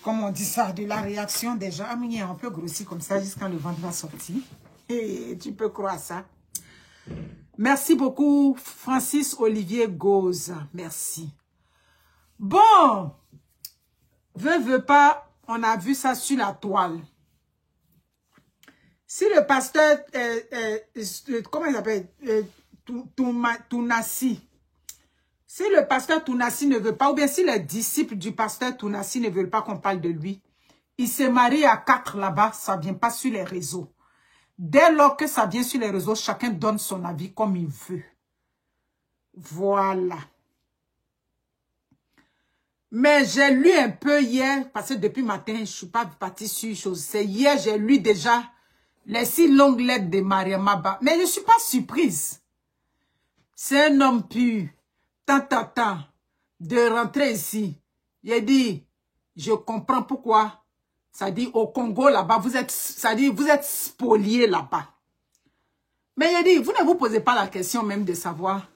comment on dit ça, de la réaction des gens. Ah, mais il est un peu grossi comme ça jusqu'à le ventre va sortir. Et tu peux croire ça. Merci beaucoup, Francis Olivier Gauze. Merci. Bon, veut pas, on a vu ça sur la toile. Si le pasteur, comment il s'appelle, Tounassi, si le pasteur Tounassi ne veut pas, ou bien si les disciples du pasteur Tounassi ne veulent pas qu'on parle de lui, il se marie à 4 là-bas, ça vient pas sur les réseaux. Dès lors que ça vient sur les réseaux, chacun donne son avis comme il veut. Voilà. Mais j'ai lu un peu hier, parce que depuis matin, je ne suis pas partie sur une chose. C'est hier, j'ai lu déjà les 6 longues lettres de Mariam Abba. Mais je ne suis pas surprise. C'est un homme pur, tant, de rentrer ici. J'ai dit, je comprends pourquoi. Ça dit, au Congo, là-bas, vous êtes spoliés là-bas. Mais j'ai dit, vous ne vous posez pas la question même de savoir,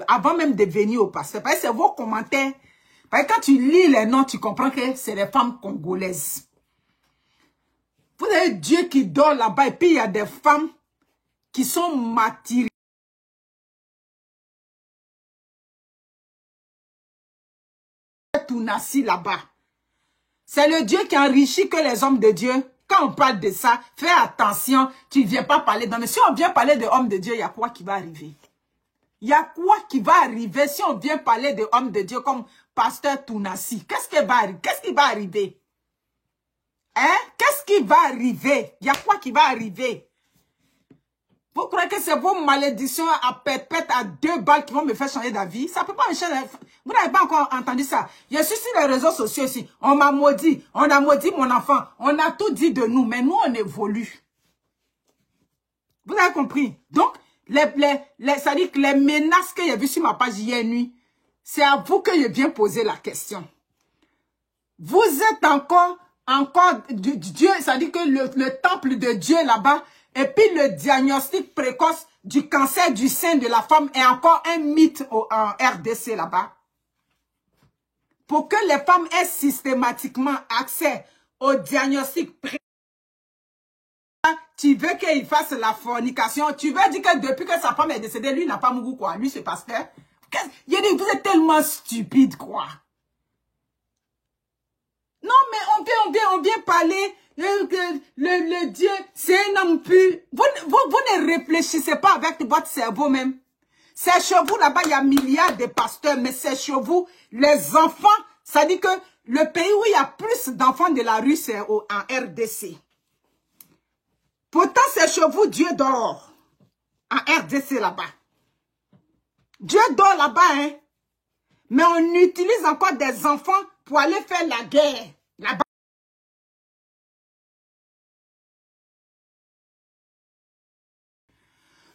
avant même de venir au pasteur. Parce que c'est vos commentaires. Parce que quand tu lis les noms, tu comprends que c'est les femmes congolaises. Vous avez Dieu qui dort là-bas et puis il y a des femmes qui sont martyrisées. Tounassi là-bas. C'est le Dieu qui enrichit que les hommes de Dieu. Quand on parle de ça, fais attention, tu ne viens pas parler d'hommes. Mais si on vient parler de hommes de Dieu, il y a quoi qui va arriver? Il y a quoi qui va arriver si on vient parler de hommes de Dieu comme pasteur Tounassi? Qu'est-ce qui va arriver? Hein? Qu'est-ce qui va arriver? Il y a quoi qui va arriver? Vous croyez que c'est vos malédictions à pète à 2 balles qui vont me faire changer d'avis? Ça peut pas me changer. Vous n'avez pas encore entendu ça. Je suis sur les réseaux sociaux ici. On m'a maudit. On a maudit mon enfant. On a tout dit de nous. Mais nous, on évolue. Vous avez compris? Donc, ça dit que les menaces que j'ai vues sur ma page hier nuit, c'est à vous que je viens poser la question. Vous êtes encore Dieu, ça dit que le temple de Dieu là-bas, et puis le diagnostic précoce du cancer du sein de la femme est encore un mythe en RDC là-bas. Pour que les femmes aient systématiquement accès au diagnostic précoce, tu veux qu'il fasse la fornication, tu veux dire que depuis que sa femme est décédée, lui n'a pas mouru quoi, lui c'est pasteur. Il dit, vous êtes tellement stupide quoi. Non, mais on vient parler, le Dieu, c'est un homme pur. Vous ne réfléchissez pas avec votre cerveau même. C'est chez vous, là-bas, il y a milliards de pasteurs, mais c'est chez vous, les enfants, ça dit que le pays où il y a plus d'enfants de la rue, c'est en RDC. Pourtant, c'est chez vous, Dieu dort. En RDC, là-bas. Dieu dort là-bas, hein. Mais on utilise encore des enfants pour aller faire la guerre là-bas.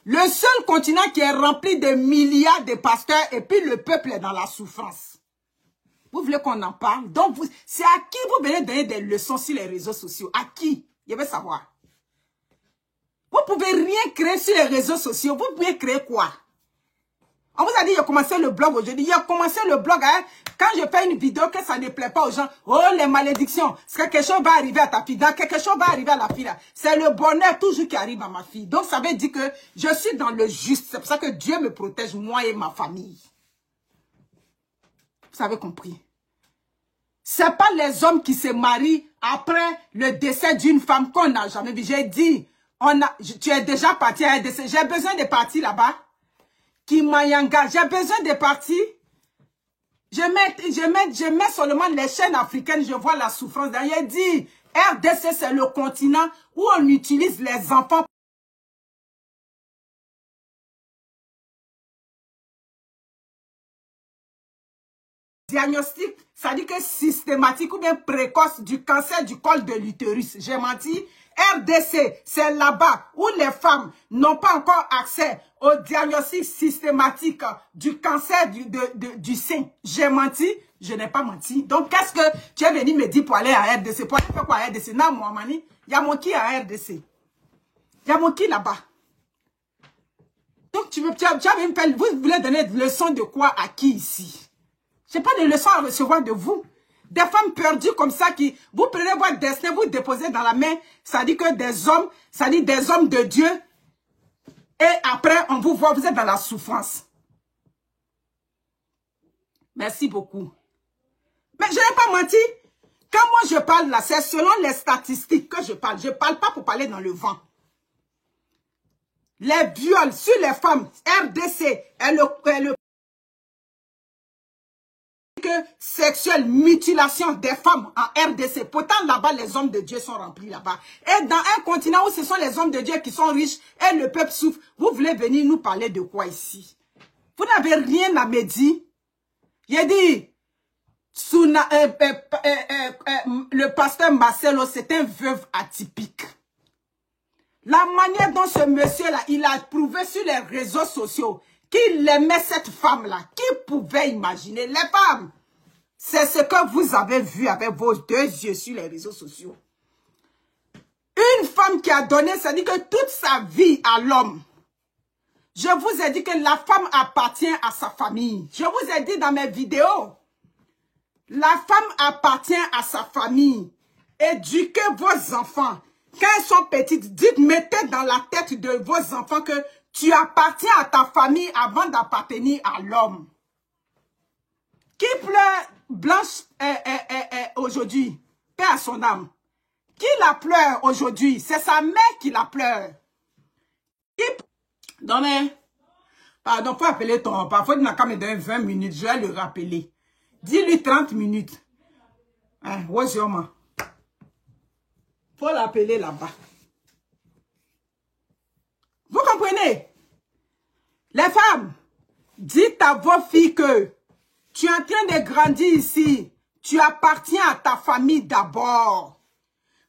Le seul continent qui est rempli de milliards de pasteurs et puis le peuple est dans la souffrance. Vous voulez qu'on en parle? Donc, c'est à qui vous venez donner des leçons sur les réseaux sociaux? À qui? Je veux savoir. Vous pouvez rien créer sur les réseaux sociaux. Vous pouvez créer quoi? On vous a dit, il a commencé le blog aujourd'hui. Il a commencé le blog, hein, quand je fais une vidéo que ça ne plaît pas aux gens. Oh, les malédictions. Quelque chose va arriver à ta fille. Quelque chose va arriver à la fille. C'est le bonheur toujours qui arrive à ma fille. Donc, ça veut dire que je suis dans le juste. C'est pour ça que Dieu me protège, moi et ma famille. Vous avez compris? C'est pas les hommes qui se marient après le décès d'une femme qu'on n'a jamais vu. J'ai dit, tu es déjà parti à un décès. J'ai besoin de partir là-bas. Kimayanga, j'ai besoin de partir. Je mets seulement les chaînes africaines, je vois la souffrance. J'ai dit, RDC, c'est le continent où on utilise les enfants. Diagnostic, ça dit que systématique ou bien précoce du cancer du col de l'utérus. J'ai menti. RDC, c'est là-bas où les femmes n'ont pas encore accès au diagnostic systématique du cancer du sein. J'ai menti, je n'ai pas menti. Donc, qu'est-ce que tu es venu me dire pour aller à RDC? Pour aller faire quoi à RDC? Non, moi, Mani, il y a mon qui à RDC. Il y a mon qui là-bas. Donc, vous voulez donner des leçons de quoi à qui ici? Je n'ai pas de leçons à recevoir de vous. Des femmes perdues comme ça qui, vous prenez votre destin, vous déposez dans la main, ça dit que des hommes, ça dit des hommes de Dieu. Et après, on vous voit, vous êtes dans la souffrance. Merci beaucoup. Mais je n'ai pas menti. Quand moi je parle là, c'est selon les statistiques que je parle. Je ne parle pas pour parler dans le vent. Les viols sur les femmes, RDC, est le sexuelle, mutilation des femmes en RDC. Pourtant, là-bas, les hommes de Dieu sont remplis là-bas. Et dans un continent où ce sont les hommes de Dieu qui sont riches et le peuple souffre, vous voulez venir nous parler de quoi ici? Vous n'avez rien à me dire. J'ai dit, le pasteur Marcelo, c'est un veuve atypique. La manière dont ce monsieur-là, il a prouvé sur les réseaux sociaux qu'il aimait cette femme-là. Qui pouvait imaginer? Les femmes, c'est ce que vous avez vu avec vos deux yeux sur les réseaux sociaux. Une femme qui a donné, ça dit que toute sa vie à l'homme. Je vous ai dit que la femme appartient à sa famille. Je vous ai dit dans mes vidéos. La femme appartient à sa famille. Éduquez vos enfants. Quand elles sont petites, dites, mettez dans la tête de vos enfants que tu appartiens à ta famille avant d'appartenir à l'homme. Qui pleure Blanche aujourd'hui? Paix à son âme. Qui la pleure aujourd'hui? C'est sa mère qui la pleure. Non mais, pardon, faut appeler ton papa. Il n'a qu'à me donner 20 minutes, je vais le rappeler. Dis-lui 30 minutes. Hein, ouais, faut l'appeler là-bas. Vous comprenez? Les femmes, dites à vos filles que tu es en train de grandir ici. Tu appartiens à ta famille d'abord.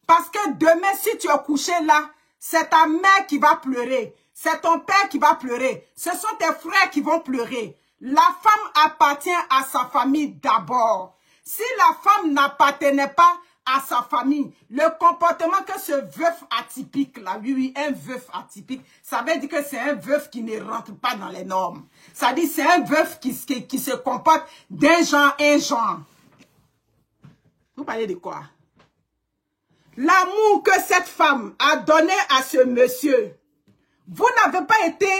Parce que demain, si tu es couché là, c'est ta mère qui va pleurer. C'est ton père qui va pleurer. Ce sont tes frères qui vont pleurer. La femme appartient à sa famille d'abord. Si la femme n'appartenait pas à sa famille, le comportement que ce veuf atypique là, oui, un veuf atypique, ça veut dire que c'est un veuf qui ne rentre pas dans les normes. Ça dit c'est un veuf qui se comporte d'un genre un genre. Vous parlez de quoi? L'amour que cette femme a donné à ce monsieur, vous n'avez pas été,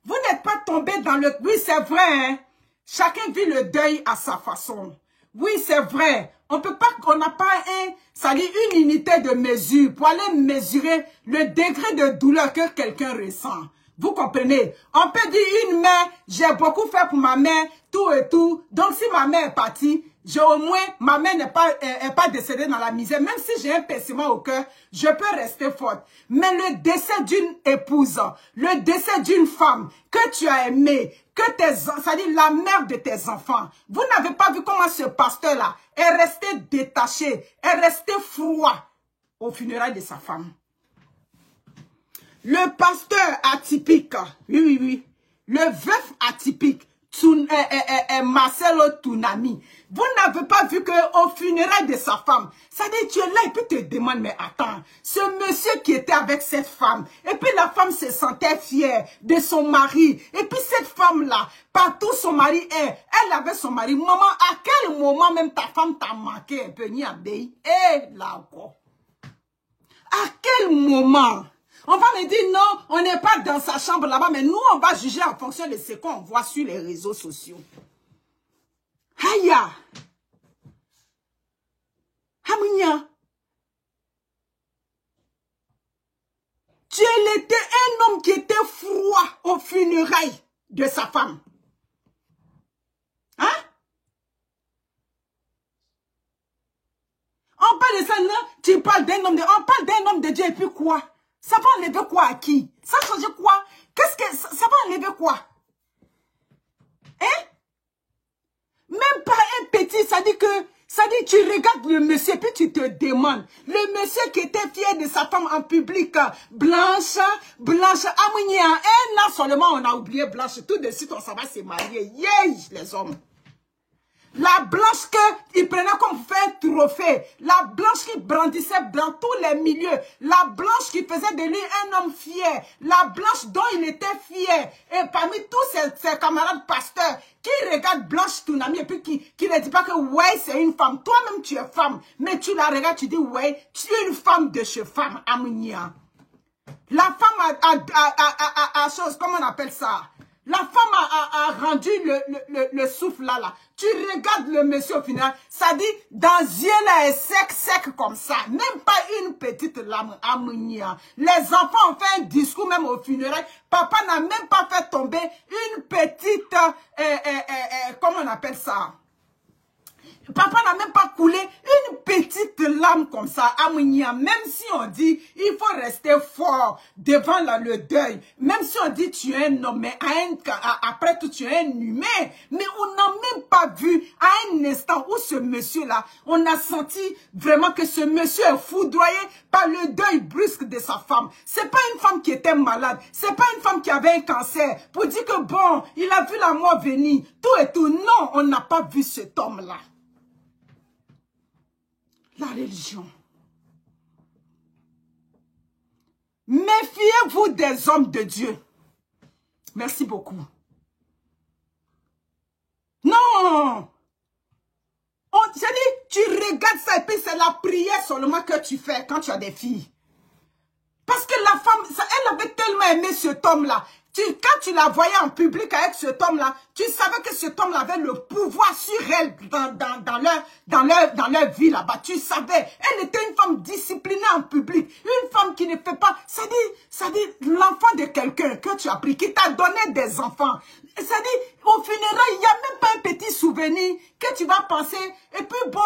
vous n'êtes pas tombé dans le... Oui, c'est vrai, hein? Chacun vit le deuil à sa façon. Oui, c'est vrai. On peut pas, on n'a pas une unité de mesure pour aller mesurer le degré de douleur que quelqu'un ressent. Vous comprenez? On peut dire une mère, j'ai beaucoup fait pour ma mère, tout et tout. Donc si ma mère est partie, au moins ma mère n'est pas décédée dans la misère. Même si j'ai un pincement au cœur, je peux rester forte. Mais le décès d'une épouse, le décès d'une femme que tu as aimée, c'est-à-dire la mère de tes enfants. Vous n'avez pas vu comment ce pasteur-là est resté détaché, est resté froid au funérailles de sa femme. Le pasteur atypique, oui, le veuf atypique, Marcelo Tunami, vous n'avez pas vu qu'au funérailles de sa femme, ça dit tu es là et puis te demande, mais attends, ce monsieur qui était avec cette femme, et puis la femme se sentait fière de son mari, et puis cette femme-là, partout son mari est, elle avait son mari, maman, à quel moment même ta femme t'a manqué un peu, ni à Béi, et là encore, à quel moment? On va me dire non, on n'est pas dans sa chambre là-bas, mais nous, on va juger en fonction de ce qu'on voit sur les réseaux sociaux. Haya! Hamounia! Tu étais un homme qui était froid aux funérailles de sa femme. Hein? On parle de ça, là, tu parles d'un homme de... On parle d'un homme de Dieu et puis quoi? Ça va enlever quoi à qui? Ça change quoi? Qu'est-ce que... Ça va enlever quoi? Hein? Même pas un petit, ça dit que... Ça dit tu regardes le monsieur puis tu te demandes. Le monsieur qui était fier de sa femme en public. Blanche, Amounia. Un an seulement on a oublié Blanche. Tout de suite on s'en va se marier. Yeah, les hommes. La blanche qu'il prenait comme fait trophée. La blanche qui brandissait dans tous les milieux. La blanche qui faisait de lui un homme fier. La blanche dont il était fier. Et parmi tous ses camarades pasteurs qui regardent Blanche Tounami et puis qui ne dit pas que ouais c'est une femme. Toi-même tu es femme. Mais tu la regardes, tu dis ouais, tu es une femme de chez femme. Amounia. La femme a chose, comment on appelle ça? La femme a rendu le souffle là. Tu regardes le monsieur au final, ça dit, dans yeux là est sec comme ça. Même pas une petite lame amounia. Les enfants ont fait un discours même au funérailles. Papa n'a même pas fait tomber une petite, comment on appelle ça? Papa n'a même pas coulé une petite larme comme ça, Amounia. Même si on dit, il faut rester fort devant le deuil. Même si on dit, tu es un homme, mais après tout, tu es un humain. Mais on n'a même pas vu à un instant où ce monsieur-là, on a senti vraiment que ce monsieur est foudroyé par le deuil brusque de sa femme. C'est pas une femme qui était malade. C'est pas une femme qui avait un cancer. Pour dire que bon, il a vu la mort venir. Tout et tout. Non, on n'a pas vu cet homme-là. La religion. Méfiez-vous des hommes de Dieu. Merci beaucoup. Non. J'ai dit, tu regardes ça et puis c'est la prière seulement que tu fais quand tu as des filles. Parce que la femme, elle avait tellement aimé cet homme-là. Quand tu la voyais en public avec cet homme-là, tu savais que cet homme-là avait le pouvoir sur elle dans leur vie là-bas. Tu savais. Elle était une femme disciplinée en public. Une femme qui ne fait pas... Ça dit l'enfant de quelqu'un que tu as pris, qui t'a donné des enfants. Ça dit, au funérailles, il n'y a même pas un petit souvenir que tu vas penser. Et puis bon,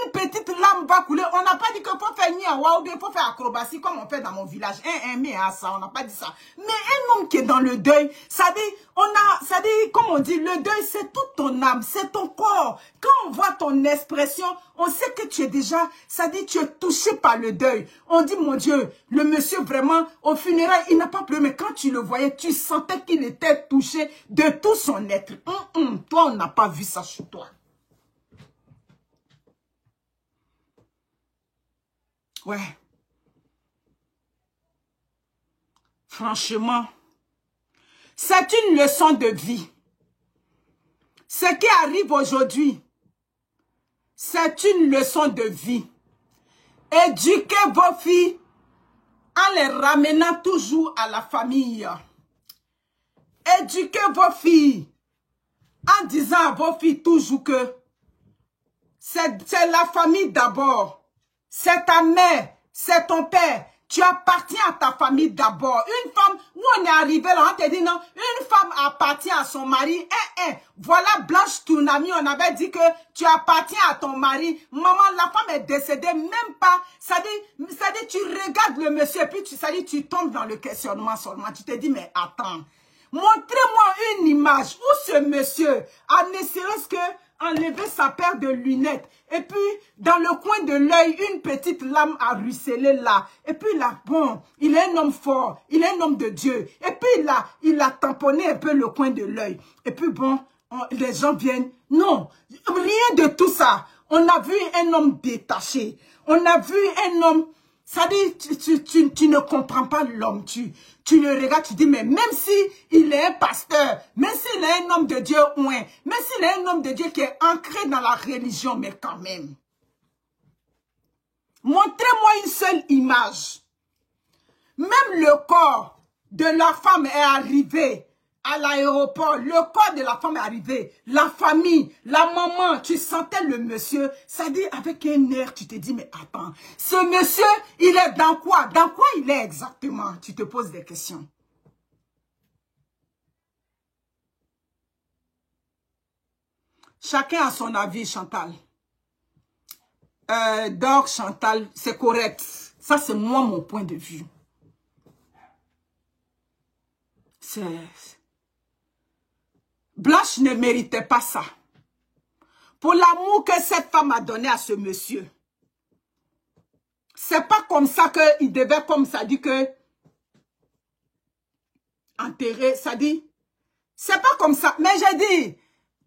une petite lame va couler. On n'a pas dit qu'il faut faire niawa ou bien il faut faire acrobatie comme on fait dans mon village. Mais à ça, on n'a pas dit ça. Mais un homme qui est dans le deuil, ça dit, comme on dit, le deuil, c'est toute ton âme, c'est ton corps. Quand on voit ton expression, on sait que tu es déjà, ça dit, tu es touché par le deuil. On dit, mon Dieu, le monsieur vraiment, au funérailles, il n'a pas pleuré, mais quand tu le voyais, tu sentais qu'il était touché de tout son être. Toi, on n'a pas vu ça chez toi. Ouais. Franchement, c'est une leçon de vie. Ce qui arrive aujourd'hui, c'est une leçon de vie. Éduquez vos filles en les ramenant toujours à la famille. Éduquez vos filles en disant à vos filles toujours que c'est la famille d'abord. C'est ta mère, c'est ton père. Tu appartiens à ta famille d'abord. Une femme, nous on est arrivé là, on te dit non, une femme appartient à son mari. Voilà Blanche Tounami, on avait dit que tu appartiens à ton mari. Maman, la femme est décédée, même pas. Ça dit, tu regardes le monsieur et puis tu tombes dans le questionnement seulement. Tu te dis, mais attends, montrez-moi une image où ce monsieur a ne serait-ce que enlever sa paire de lunettes. Et puis, dans le coin de l'œil, une petite lame a ruisselé là. Et puis là, bon, il est un homme fort. Il est un homme de Dieu. Et puis là, il a tamponné un peu le coin de l'œil. Et puis bon, les gens viennent. Non, rien de tout ça. On a vu un homme détaché. On a vu un homme... Ça dit, tu ne comprends pas l'homme. Tu le regardes, tu dis, mais même si il est un pasteur, même s'il est un homme de Dieu, ouais, même s'il est un homme de Dieu qui est ancré dans la religion, mais quand même. Montrez-moi une seule image. Même le corps de la femme est arrivé à l'aéroport. Le corps de la femme est arrivé. La famille, la maman, tu sentais le monsieur. Ça dit avec un air, tu te dis, mais attends, ce monsieur, il est dans quoi? Dans quoi il est exactement? Tu te poses des questions. Chacun a son avis, Chantal. Donc, Chantal, c'est correct. Ça, c'est moi, mon point de vue. Blanche ne méritait pas ça. Pour l'amour que cette femme a donné à ce monsieur. C'est pas comme ça qu'il devait, comme ça dit que enterrer, ça dit. C'est pas comme ça. Mais j'ai dit,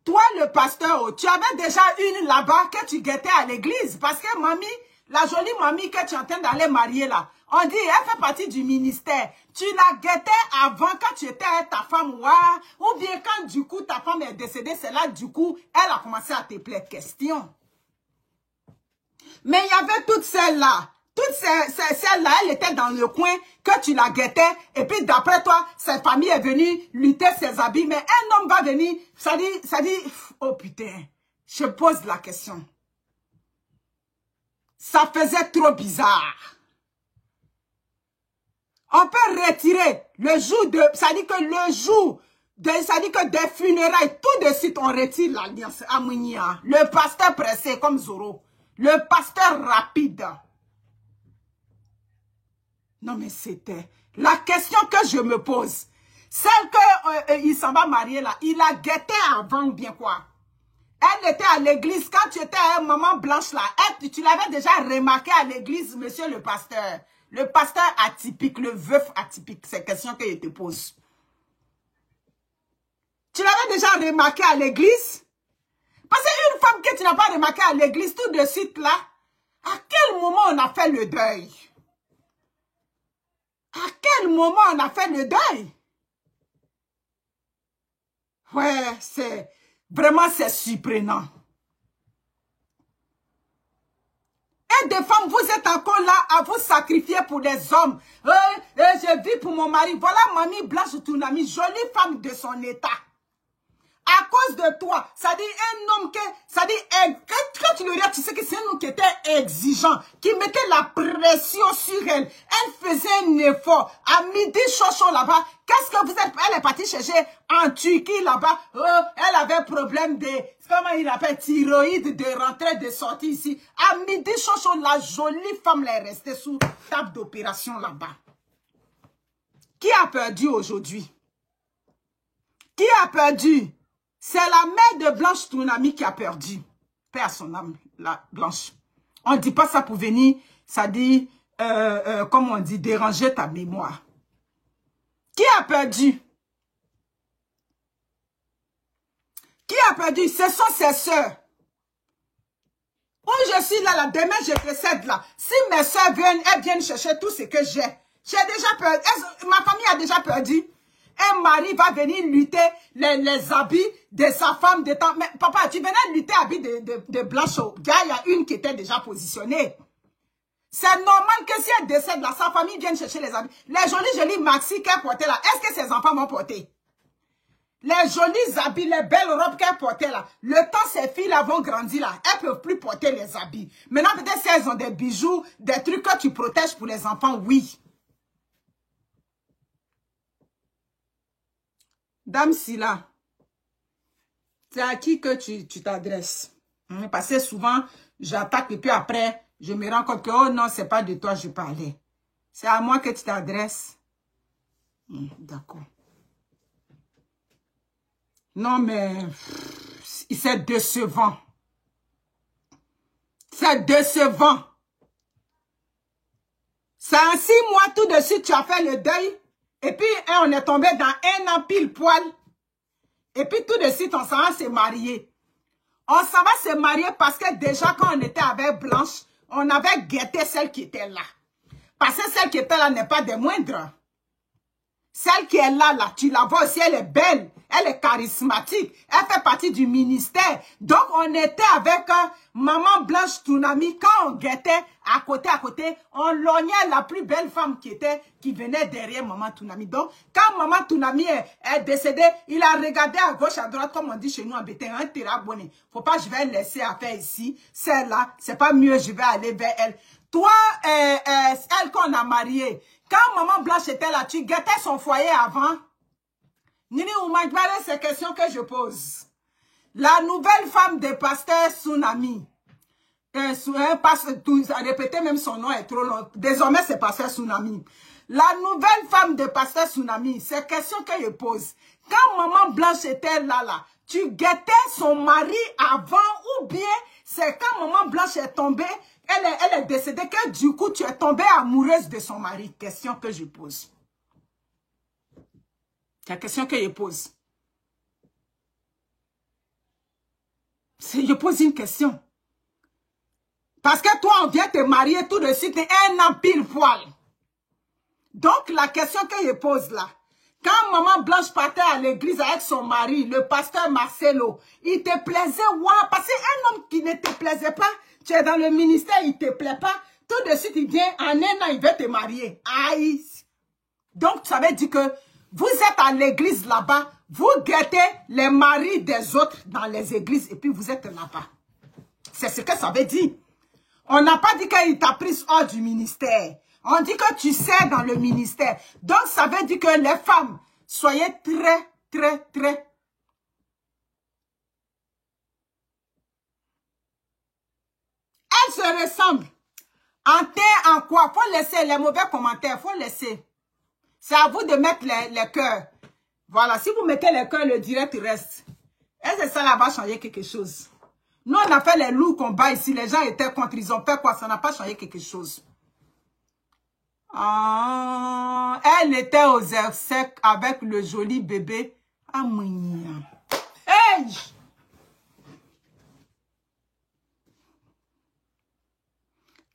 Toi, le pasteur, tu avais déjà une là-bas que tu guettais à l'église. Parce que mamie, la jolie mamie que tu es en train d'aller marier là, on dit, elle fait partie du ministère. Tu la guettais avant quand tu étais avec ta femme, ouais, ou bien quand du coup ta femme est décédée, c'est là du coup, elle a commencé à te poser question. Mais il y avait toutes celles-là. Toutes celles-là, elle était dans le coin que tu la guettais. Et puis d'après toi, cette famille est venue lutter ses habits. Mais un homme va venir, ça dit, oh putain, je pose la question. Ça faisait trop bizarre. On peut retirer le jour de, ça dit que le jour de, ça dit que des funérailles, tout de suite on retire l'alliance Amounia. Le pasteur pressé comme Zoro. Le pasteur rapide. Non mais c'était la question que je me pose. Celle que il s'en va marier là, il a guetté avant ou bien quoi? Elle était à l'église quand tu étais à maman blanche là. Elle, tu l'avais déjà remarqué à l'église, monsieur le pasteur. Le pasteur atypique, le veuf atypique, c'est la question que je te pose. Tu l'avais déjà remarqué à l'église? Parce qu'une femme que tu n'as pas remarqué à l'église tout de suite là, à quel moment on a fait le deuil? À quel moment on a fait le deuil? Ouais, c'est vraiment c'est surprenant. Et des femmes, vous êtes encore là à vous sacrifier pour les hommes. Je vis pour mon mari. Voilà mamie Blanche Tounami, jolie femme de son état. À cause de toi, ça dit un homme que, ça dit, quand tu le regardes, tu sais que c'est un homme qui était exigeant, qui mettait la pression sur elle. Elle faisait un effort. À midi, chochon là-bas, qu'est-ce que vous êtes, elle est partie chercher en Turquie là-bas. Oh, elle avait problème de, comment il appelle, thyroïde, de rentrer, de sortir ici. À midi, chochon, la jolie femme là est restée sous table d'opération là-bas. Qui a perdu aujourd'hui? Qui a perdu? C'est la mère de Blanche Tounami qui a perdu. Paix à son âme, la Blanche. On ne dit pas ça pour venir, ça dit, comme on dit, déranger ta mémoire. Qui a perdu? Qui a perdu? Ce sont ses sœurs. Où je suis là, demain je décède là. Si mes sœurs viennent, elles viennent chercher tout ce que j'ai. J'ai déjà perdu. Ma famille a déjà perdu. Un mari va venir lutter les habits de sa femme de temps. Mais papa, tu venais lutter habits de Blanche. Il y a une qui était déjà positionnée. C'est normal que si elle décède là, sa famille vienne chercher les habits. Les jolis maxi qu'elle portait là, est-ce que ses enfants vont porter? Les jolis habits, les belles robes qu'elle portait là, le temps ces filles là vont grandir là, elles ne peuvent plus porter les habits. Maintenant peut-être si elles ont des bijoux, des trucs que tu protèges pour les enfants, oui. Dame Silla, c'est à qui que tu t'adresses? Parce que souvent, j'attaque et puis après, je me rends compte que, oh non, c'est pas de toi que je parlais. C'est à moi que tu t'adresses. D'accord. Non, mais c'est décevant. C'est décevant. C'est en 6 mois, tout de suite, tu as fait le deuil. Et puis, on est tombé dans un an pile poil. Et puis, tout de suite, on s'en va se marier. On s'en va se marier parce que déjà, quand on était avec Blanche, on avait guetté celle qui était là. Parce que celle qui était là n'est pas des moindres. Celle qui est là, tu la vois aussi, elle est belle, elle est charismatique, elle fait partie du ministère. Donc, on était avec maman Blanche Tounami, quand on guettait à côté, on lognait la plus belle femme qui venait derrière maman Tounami. Donc, quand maman Tounami est décédée, il a regardé à gauche, à droite, comme on dit chez nous en bétain, un terabonné. Faut pas, je vais laisser affaire ici. Celle-là, c'est pas mieux, je vais aller vers elle. Toi, elle qu'on a mariée, quand maman Blanche était là, tu guettais son foyer avant? Nini Oumagbare, c'est la question que je pose. La nouvelle femme de pasteur Tsunami. Répéter même son nom est trop long. Désormais, c'est pasteur Tsunami. La nouvelle femme de pasteur Tsunami, c'est la question que je pose. Quand maman Blanche était là, tu guettais son mari avant ou bien c'est quand maman Blanche est tombée, elle est décédée, que du coup tu es tombée amoureuse de son mari? Question que je pose. C'est la question que je pose. Je pose une question. Parce que toi, on vient te marier tout de suite, un an pile poil. Donc, la question que je pose là, quand maman Blanche partait à l'église avec son mari, le pasteur Marcelo, il te plaisait, waouh, parce qu'un homme qui ne te plaisait pas, tu es dans le ministère, il ne te plaît pas, tout de suite, il vient, en un an, il veut te marier. Aïe. Donc, ça veut dire que vous êtes à l'église là-bas, vous guettez les maris des autres dans les églises, et puis vous êtes là-bas. C'est ce que ça veut dire. On n'a pas dit qu'il t'a pris hors du ministère. On dit que tu sers dans le ministère. Donc, ça veut dire que les femmes, soyez très, très, très... Elles se ressemblent. En terre, en quoi? Faut laisser les mauvais commentaires. Faut laisser. C'est à vous de mettre les cœurs. Voilà. Si vous mettez les cœurs, le direct reste. Est-ce que ça là va changer quelque chose? Nous, on a fait les loups combats ici. Les gens étaient contre. Ils ont fait quoi? Ça n'a pas changé quelque chose. Ah, elle était aux airs secs avec le joli bébé. Ah, mignon. Hey!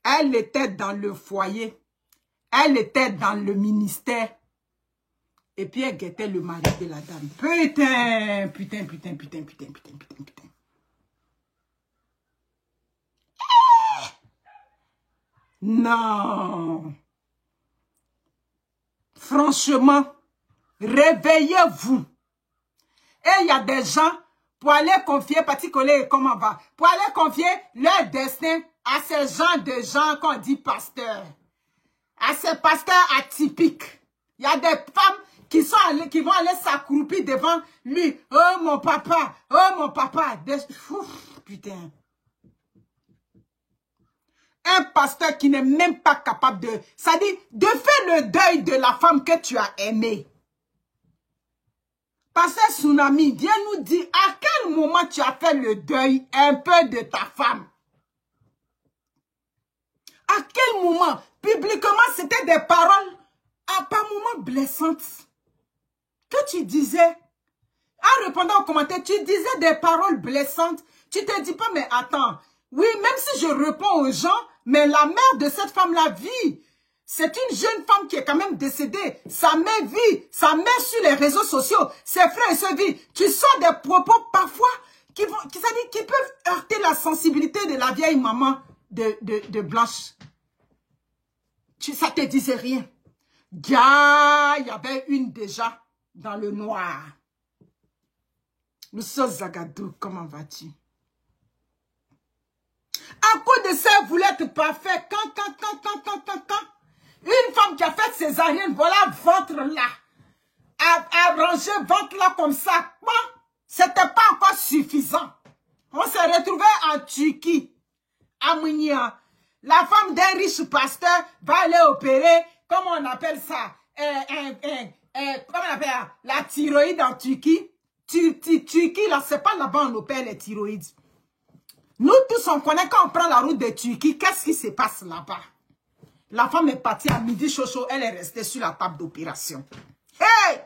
Elle était dans le foyer. Elle était dans le ministère. Et puis elle guettait le mari de la dame. Putain, putain, putain, putain, putain, putain, putain, putain. Non. Franchement, réveillez-vous. Et il y a des gens, pour aller confier, petit collègue, comment va? Pour aller confier leur destin à ces gens de gens qu'on dit pasteurs. À ces pasteurs atypiques. Il y a des femmes qui vont aller s'accroupir devant lui. Oh mon papa, oh mon papa. Ouf, putain. Un pasteur qui n'est même pas capable de... Ça dit, de faire le deuil de la femme que tu as aimée. Pasteur Tsunami, viens nous dire à quel moment tu as fait le deuil un peu de ta femme. À quel moment? Publiquement, c'était des paroles à par moments blessantes. Que tu disais, en répondant aux commentaires, tu disais des paroles blessantes. Tu te dis pas, mais attends, oui, même si je réponds aux gens, mais la mère de cette femme-là vit. C'est une jeune femme qui est quand même décédée. Sa mère vit, sa mère sur les réseaux sociaux, ses frères et sœurs vivent. Tu sors des propos parfois qui peuvent heurter la sensibilité de la vieille maman de Blanche. Ça te disait rien. Il y avait une déjà dans le noir. Nous sommes Zagadou, comment vas-tu? À cause de ça, elle voulait être parfait. Quand. Une femme qui a fait césarienne, voilà, ventre là. Arrangé ventre là comme ça. Bon, c'était pas encore suffisant. On s'est retrouvé en Turquie, à Mounia. La femme d'un riche pasteur va aller opérer, comment on appelle ça? Comment on appelle ça? La thyroïde en Turquie. Turquie, là, c'est pas là-bas on opère les thyroïdes. Nous tous, on connaît quand on prend la route de Turquie, qu'est-ce qui se passe là-bas? La femme est partie à midi chaud, elle est restée sur la table d'opération. Hey!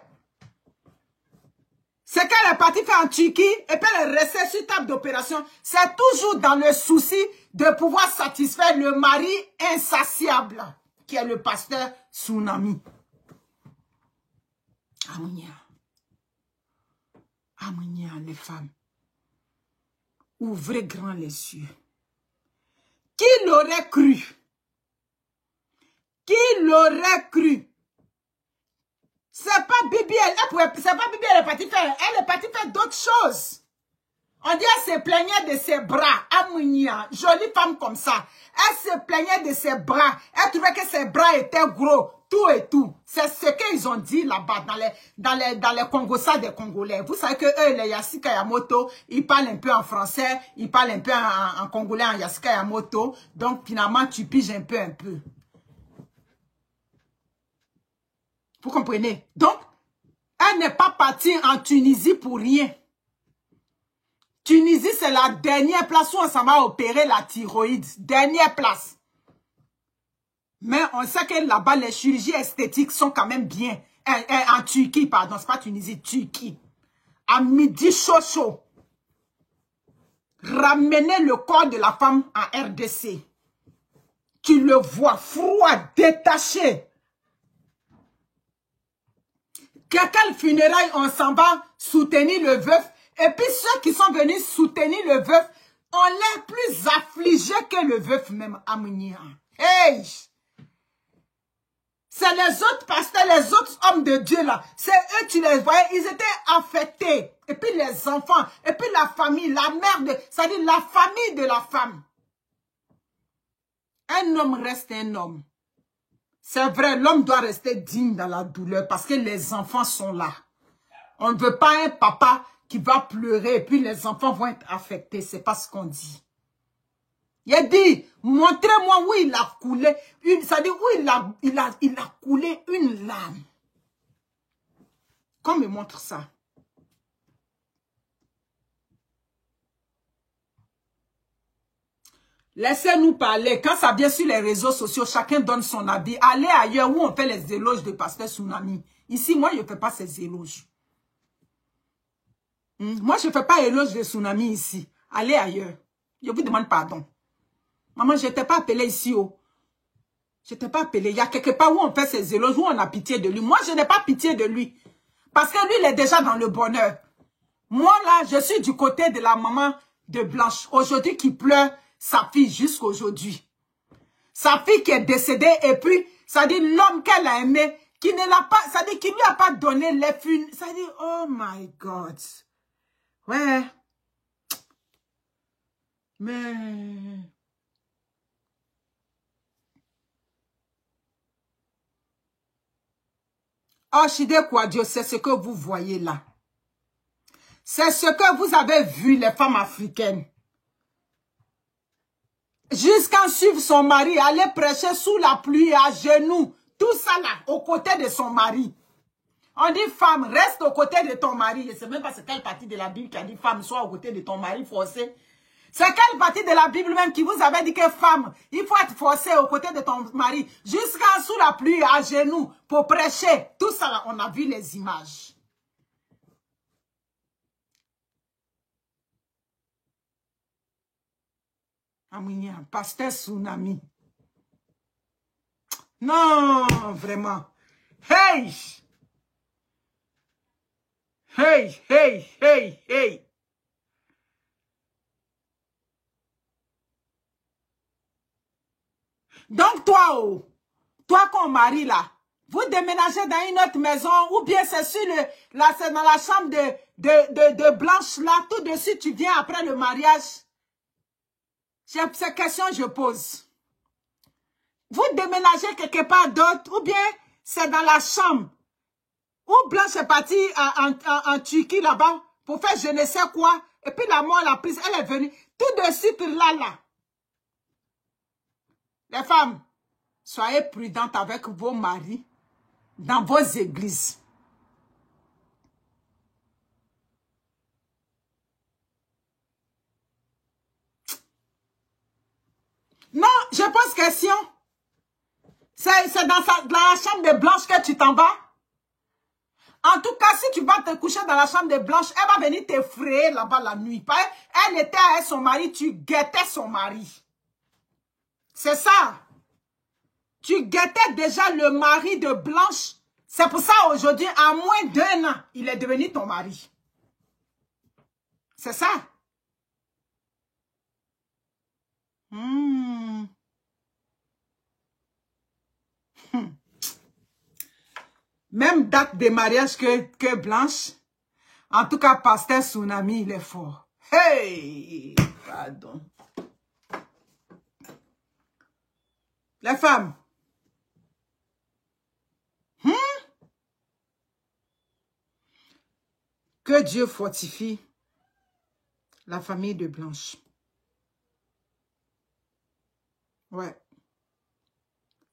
C'est qu'elle est partie faire en Turquie et puis elle est restée sur la table d'opération. C'est toujours dans le souci de pouvoir satisfaire le mari insatiable qui est le pasteur Tsunami. Amounia, les femmes. Ouvrez grand les yeux. Qui l'aurait cru? Qui l'aurait cru? C'est pas Bibi, elle est partie faire d'autres choses. On dit elle se plaignait de ses bras. Amounia, jolie femme comme ça. Elle se plaignait de ses bras. Elle trouvait que ses bras étaient gros. Tout et tout. C'est ce qu'ils ont dit là-bas dans les Congosas des Congolais. Vous savez que eux, les Yassika Yamoto, ils parlent un peu en français, ils parlent un peu en congolais, en Yassika Yamoto. Donc finalement, tu piges un peu. Vous comprenez? Donc, elle n'est pas partie en Tunisie pour rien. Tunisie, c'est la dernière place où on s'en va opérer la thyroïde. Dernière place. Mais on sait que là-bas, les chirurgies esthétiques sont quand même bien. En Turquie, pardon, c'est pas Tunisie, Turquie. À midi chaud. ramener le corps de la femme en RDC. Tu le vois froid, détaché. Quel funérailles on s'en va soutenir le veuf. Et puis ceux qui sont venus soutenir le veuf ont l'air plus affligés que le veuf même, Amounia. Hey! C'est les autres pasteurs, les autres hommes de Dieu là. C'est eux, tu les voyais, ils étaient affectés. Et puis les enfants, et puis la famille, la mère, c'est-à-dire la famille de la femme. Un homme reste un homme. C'est vrai, l'homme doit rester digne dans la douleur parce que les enfants sont là. On ne veut pas un papa qui va pleurer et puis les enfants vont être affectés. C'est pas ce qu'on dit. Il a dit, montrez-moi où il a coulé, c'est-à-dire où il a coulé une larme. Qu'on me montre ça. Laissez-nous parler. Quand ça vient sur les réseaux sociaux, chacun donne son avis. Allez ailleurs où on fait les éloges de pasteur Tsunami. Ici, moi, je ne fais pas ces éloges. Moi, je ne fais pas éloge de Tsunami ici. Allez ailleurs. Je vous demande pardon. Maman, je ne t'ai pas appelé ici. Oh. Je ne t'ai pas appelé. Il y a quelque part où on fait ces éloges, où on a pitié de lui. Moi, je n'ai pas pitié de lui. Parce que lui, il est déjà dans le bonheur. Moi, là, je suis du côté de la maman de Blanche. Aujourd'hui, qui pleure sa fille jusqu'à aujourd'hui. Sa fille qui est décédée et puis, ça dit l'homme qu'elle a aimé, qui ne l'a pas, ça dit qu'il lui a pas donné les funérailles. Ça dit, oh my God. Ouais. Mais... Oh, Chide Kouadio, c'est ce que vous voyez là. C'est ce que vous avez vu, les femmes africaines. Jusqu'à suivre son mari, aller prêcher sous la pluie à genoux. Tout ça là, aux côtés de son mari. On dit femme, reste aux côtés de ton mari. Je ne sais même pas c'est quelle partie de la Bible qui a dit femme, soit aux côtés de ton mari forcé. C'est quelle partie de la Bible même qui vous avait dit que femme, il faut être forcé aux côtés de ton mari. Jusqu'à sous la pluie, à genoux, pour prêcher. Tout ça là, on a vu les images. Amounia, pasteur Tsunami. Non, vraiment. Hey! Hey, hey, hey, hey. Donc toi, ton mari là, vous déménagez dans une autre maison ou bien c'est sur c'est dans la chambre de Blanche là, tout de suite tu viens après le mariage. C'est cette question que je pose. Vous déménagez quelque part d'autre ou bien c'est dans la chambre où Blanche est partie en Turquie là-bas pour faire je ne sais quoi et puis la mort l'a prise, elle est venue tout de suite là. Les femmes, soyez prudentes avec vos maris dans vos églises. Non, je pose question. C'est dans la chambre de Blanche que tu t'en vas. En tout cas, si tu vas te coucher dans la chambre de Blanche, elle va venir t'effrayer là-bas la nuit. Elle était avec son mari, tu guettais son mari. C'est ça. Tu guettais déjà le mari de Blanche. C'est pour ça aujourd'hui, en moins d'1 an, il est devenu ton mari. C'est ça. Même date de mariage que Blanche. En tout cas, pasteur Tsunami, il est fort. Hey! Pardon. Les femmes. Que Dieu fortifie la famille de Blanche. Ouais.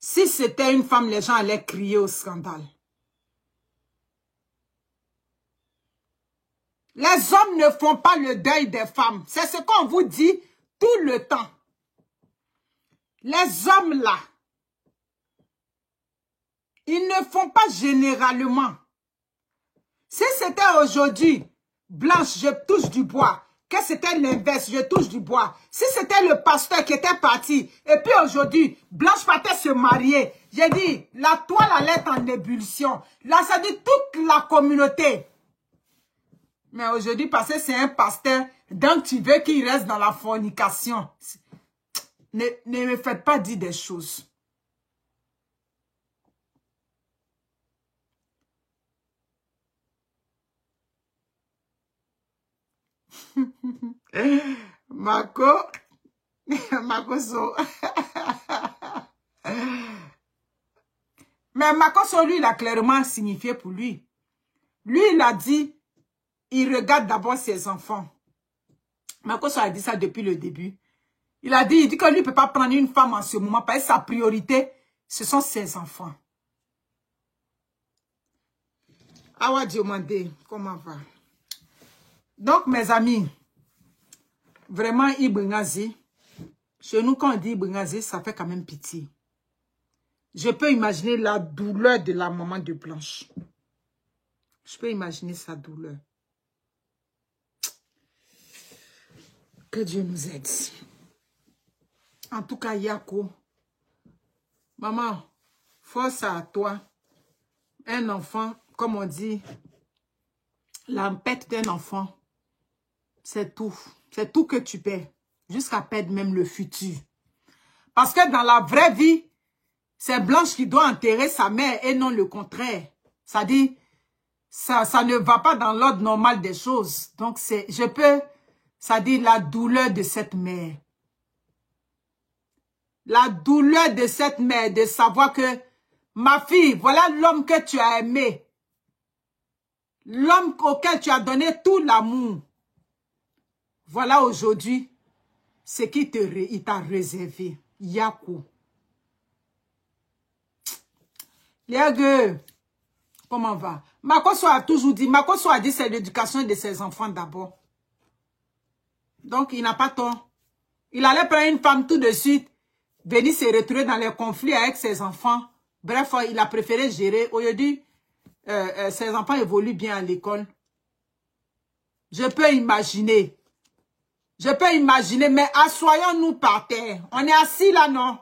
Si c'était une femme, les gens allaient crier au scandale. Les hommes ne font pas le deuil des femmes. C'est ce qu'on vous dit tout le temps. Les hommes là, ils ne font pas généralement. Si c'était aujourd'hui, Blanche, je touche du bois, que c'était l'inverse, je touche du bois. Si c'était le pasteur qui était parti, et puis aujourd'hui, Blanche partait se marier, j'ai dit, la toile allait être en ébullition. Là, ça dit toute la communauté. Mais aujourd'hui, parce que c'est un pasteur, donc tu veux qu'il reste dans la fornication. Ne me faites pas dire des choses. Marco So. Mais Marco So, lui, il a clairement signifié pour lui. Lui, il a dit, il regarde d'abord ses enfants. Marco So a dit ça depuis le début. Il dit que lui ne peut pas prendre une femme en ce moment parce que sa priorité, ce sont ses enfants. Awa Diomande, comment va? Donc, mes amis, vraiment, Ibringazi, chez nous, quand on dit Ibringazi, ça fait quand même pitié. Je peux imaginer la douleur de la maman de Blanche. Je peux imaginer sa douleur. Que Dieu nous aide. En tout cas, Yako, maman, force à toi. Un enfant, comme on dit, la perte d'un enfant, c'est tout. C'est tout que tu perds. Jusqu'à perdre même le futur. Parce que dans la vraie vie, c'est Blanche qui doit enterrer sa mère et non le contraire. Ça dit, ça ne va pas dans l'ordre normal des choses. Donc, ça dit la douleur de cette mère. La douleur de cette mère de savoir que, ma fille, voilà l'homme que tu as aimé. L'homme auquel tu as donné tout l'amour. Voilà aujourd'hui ce qu'il t'a réservé. Yaku. Les gars, comment va? Makoso a toujours dit, Makoso a dit c'est l'éducation de ses enfants d'abord. Donc il n'a pas tort. Il allait prendre une femme tout de suite, venir se retrouver dans les conflits avec ses enfants. Bref, il a préféré gérer. Aujourd'hui, ses enfants évoluent bien à l'école. Je peux imaginer. Mais assoyons-nous par terre. On est assis là, non?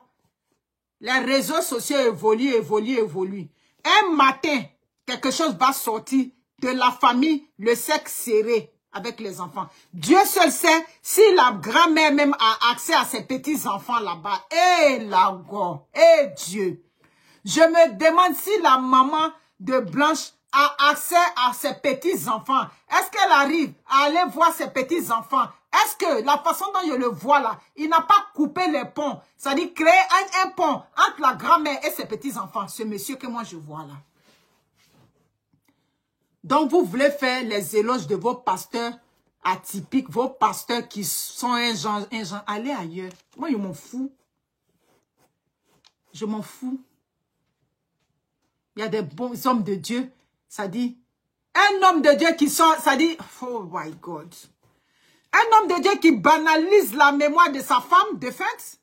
Les réseaux sociaux évoluent. Un matin, quelque chose va sortir de la famille, le sexe serré avec les enfants. Dieu seul sait si la grand-mère même a accès à ses petits-enfants là-bas. Eh la go, eh Dieu. Je me demande si la maman de Blanche a accès à ses petits-enfants. Est-ce qu'elle arrive à aller voir ses petits-enfants? Est-ce que la façon dont je le vois là, il n'a pas coupé les ponts? C'est-à-dire créer un pont entre la grand-mère et ses petits-enfants. Ce monsieur que moi je vois là. Donc vous voulez faire les éloges de vos pasteurs atypiques, vos pasteurs qui sont un genre. Allez ailleurs. Moi je m'en fous. Je m'en fous. Il y a des bons hommes de Dieu. Ça dit, un homme de Dieu qui sont, ça dit, oh my God. Un homme de Dieu qui banalise la mémoire de sa femme défunte.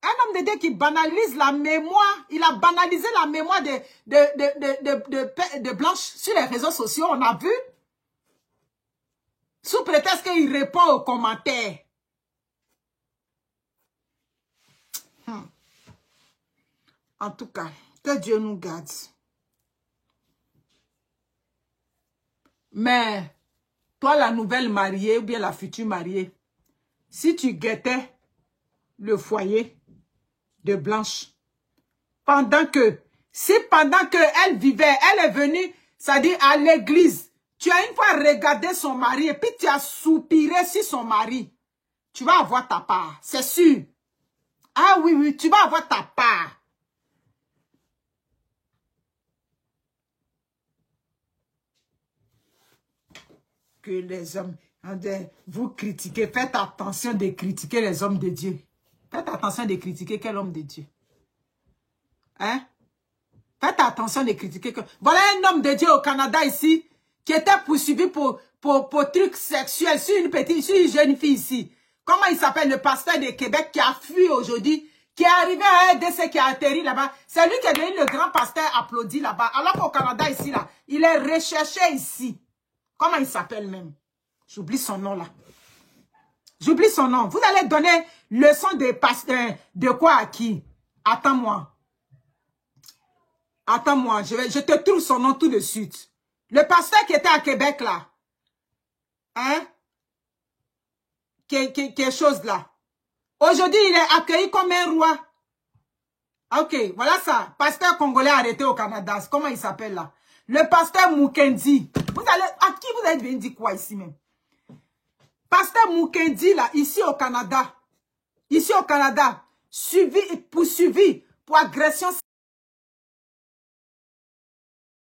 Un homme de Dieu qui banalise la mémoire. Il a banalisé la mémoire de Blanche sur les réseaux sociaux. On a vu. Sous prétexte qu'il répond aux commentaires. En tout cas, que Dieu nous garde. Mais, toi, la nouvelle mariée ou bien la future mariée, si tu guettais le foyer de Blanche, pendant que elle vivait, elle est venue, ça dit à l'église, tu as une fois regardé son mari et puis tu as soupiré sur son mari, tu vas avoir ta part, c'est sûr. Ah oui, tu vas avoir ta part. Que les hommes, vous critiquez, faites attention de critiquer les hommes de Dieu. Faites attention de critiquer quel homme de Dieu. Hein? Faites attention de critiquer. Voilà un homme de Dieu au Canada ici, qui était poursuivi pour trucs sexuels sur une jeune fille ici. Comment il s'appelle, le pasteur de Québec qui a fui aujourd'hui, qui est arrivé à RDC, qui a atterri là-bas. C'est lui qui est devenu le grand pasteur applaudi là-bas. Alors qu'au Canada ici, là, il est recherché ici. Comment il s'appelle même? J'oublie son nom là. J'oublie son nom. Vous allez donner leçon de pasteur de quoi à qui? Attends-moi. Attends-moi, je te trouve son nom tout de suite. Le pasteur qui était à Québec là. Hein? Quelque chose là. Aujourd'hui, il est accueilli comme un roi. Ok, voilà ça. Pasteur congolais arrêté au Canada. Comment il s'appelle là? Le pasteur Mukendi. À qui vous allez venir dire quoi ici même? Pasteur Mukendi là, ici au Canada. Ici au Canada. Poursuivi pour agression